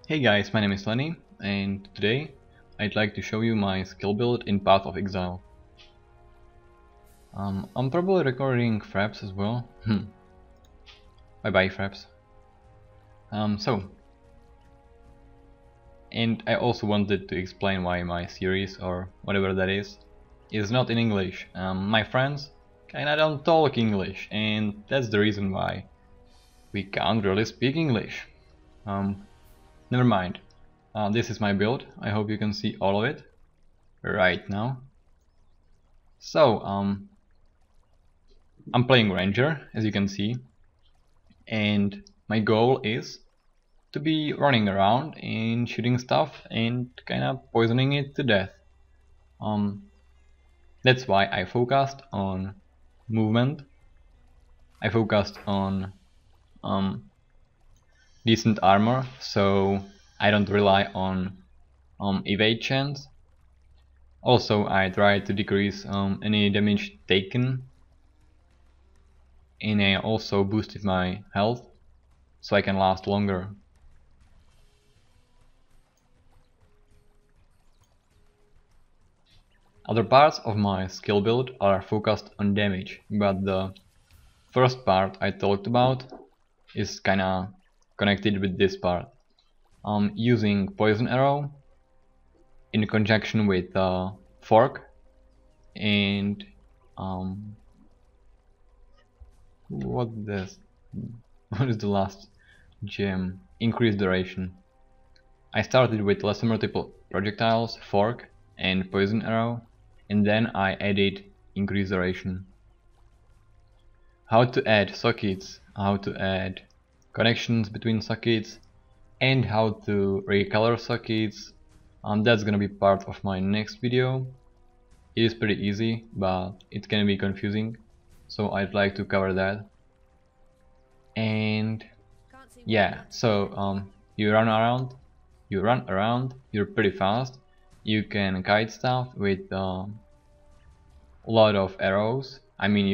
Hey guys, my name is Lenny, and today I'd like to show you my skill build in Path of Exile. I'm probably recording fraps as well. Bye bye fraps. And I also wanted to explain why my series, or whatever that is not in English. My friends kinda don't talk English, and that's the reason why we can't really speak English. Never mind. This is my build. I hope you can see all of it right now. So, I'm playing Ranger, as you can see, and my goal is to be running around and shooting stuff and kinda poisoning it to death. That's why I focused on movement. I focused on decent armor, so I don't rely on evade chance. Also, I try to decrease any damage taken, and I also boosted my health so I can last longer. Other parts of my skill build are focused on damage, but the first part I talked about is kinda connected with this part. Using poison arrow in conjunction with fork and what is the last gem? Increase duration. I started with lesser multiple projectiles, fork and poison arrow, and then I added increase duration. How to add sockets, how to add connections between sockets, and how to recolor sockets, that's gonna be part of my next video. It is pretty easy, but it can be confusing, so I'd like to cover that. And yeah, so you run around, you're pretty fast, you can kite stuff with a lot of arrows. I mean,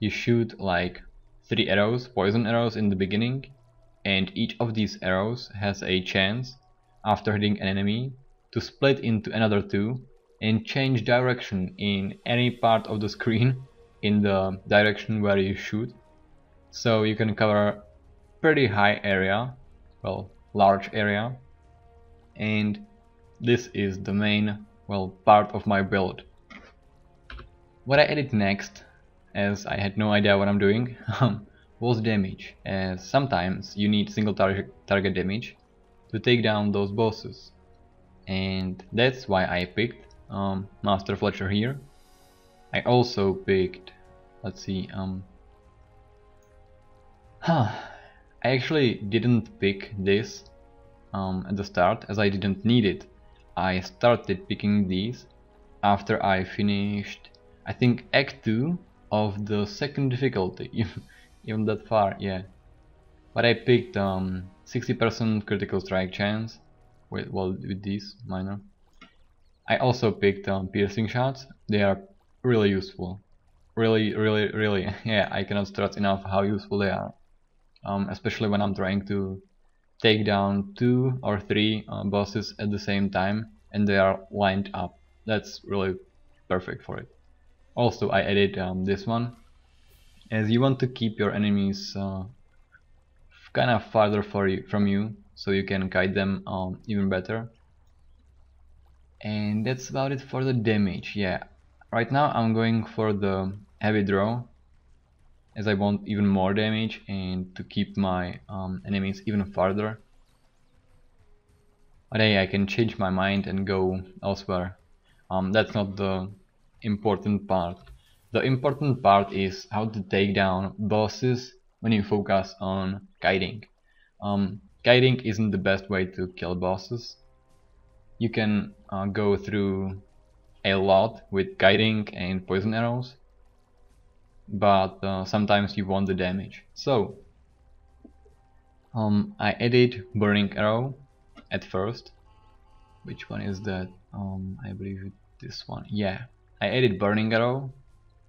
you shoot like 3 arrows, poison arrows in the beginning, and each of these arrows has a chance, after hitting an enemy, to split into another 2 and change direction in any part of the screen in the direction where you shoot. So you can cover pretty high area, well, large area, and this is the main, well, part of my build. What I added next, as I had no idea what I'm doing, was damage, as sometimes you need single target damage to take down those bosses, and that's why I picked Master Fletcher here. I also picked, let's see, I actually didn't pick this at the start, as I didn't need it. I started picking these after I finished, I think, Act 2 of the second difficulty, even that far, yeah. But I picked 60% critical strike chance with these minor. I also picked piercing shots. They are really useful. Really, yeah, I cannot stress enough how useful they are. Especially when I'm trying to take down 2 or 3 bosses at the same time and they are lined up. That's really perfect for it. Also, I added this one, as you want to keep your enemies kind of farther from you, so you can guide them even better. And that's about it for the damage. Yeah, right now I'm going for the heavy draw, as I want even more damage and to keep my enemies even farther. But hey, I can change my mind and go elsewhere. That's not the important part. The important part is how to take down bosses when you focus on kiting. Kiting isn't the best way to kill bosses. You can go through a lot with kiting and poison arrows, but sometimes you want the damage. So I added burning arrow at first. Which one is that? I believe this one. Yeah, I added burning arrow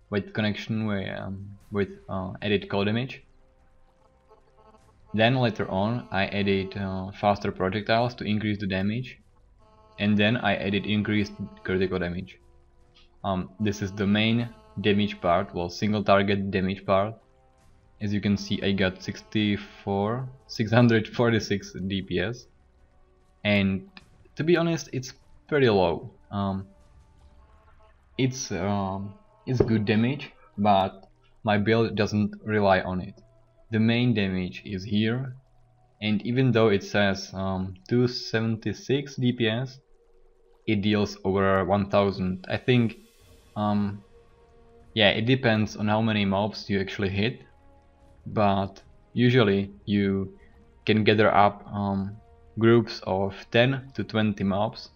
with connection with added cold damage. Then later on I added faster projectiles to increase the damage, and then I added increased critical damage. This is the main damage part, well, single target damage part. As you can see, I got 646 DPS, and to be honest, it's pretty low. It's good damage, but my build doesn't rely on it. The main damage is here, and even though it says 276 DPS, it deals over 1000. I think, yeah, it depends on how many mobs you actually hit, but usually you can gather up groups of 10 to 20 mobs,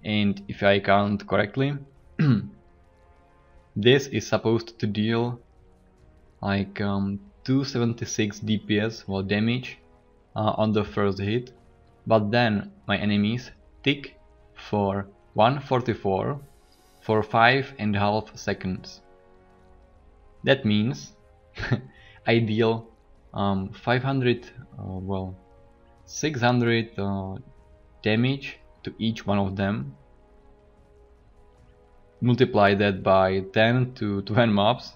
and if I count correctly, this is supposed to deal like 276 DPS, well, damage on the first hit, but then my enemies tick for 144 for 5.5 seconds. That means I deal 500, well, 600 damage to each one of them. Multiply that by 10 to 20 mobs,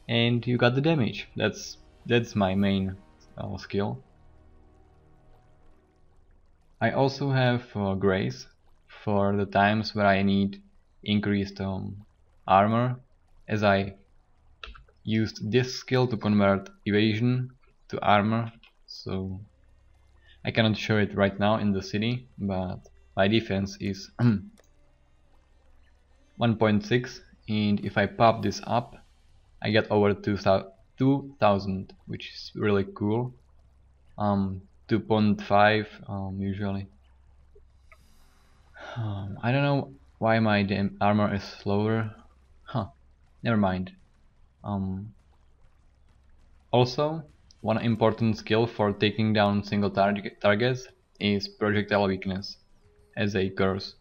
and you got the damage. That's my main skill. I also have Grace for the times where I need increased armor, as I used this skill to convert evasion to armor, so I cannot show it right now in the city, but my defense is 1.6, and if I pop this up, I get over 2000, which is really cool. 2.5 usually. I don't know why my armor is slower. Never mind. Also, one important skill for taking down single targets is projectile weakness as a curse.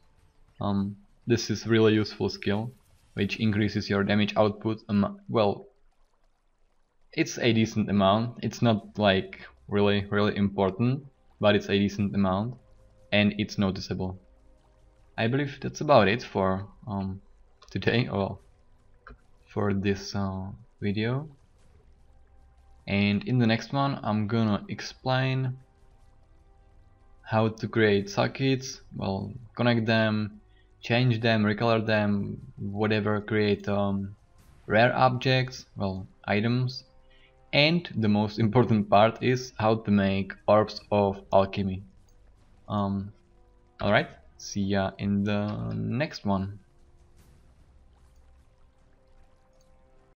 This is really useful skill, which increases your damage output. Well, it's a decent amount. It's not like really important, but it's a decent amount, and it's noticeable. I believe that's about it for today, or for this video. And in the next one, I'm gonna explain how to create sockets, well, connect them, change them, recolor them, whatever, create rare objects, well, items, and the most important part is how to make orbs of alchemy. Alright, see ya in the next one.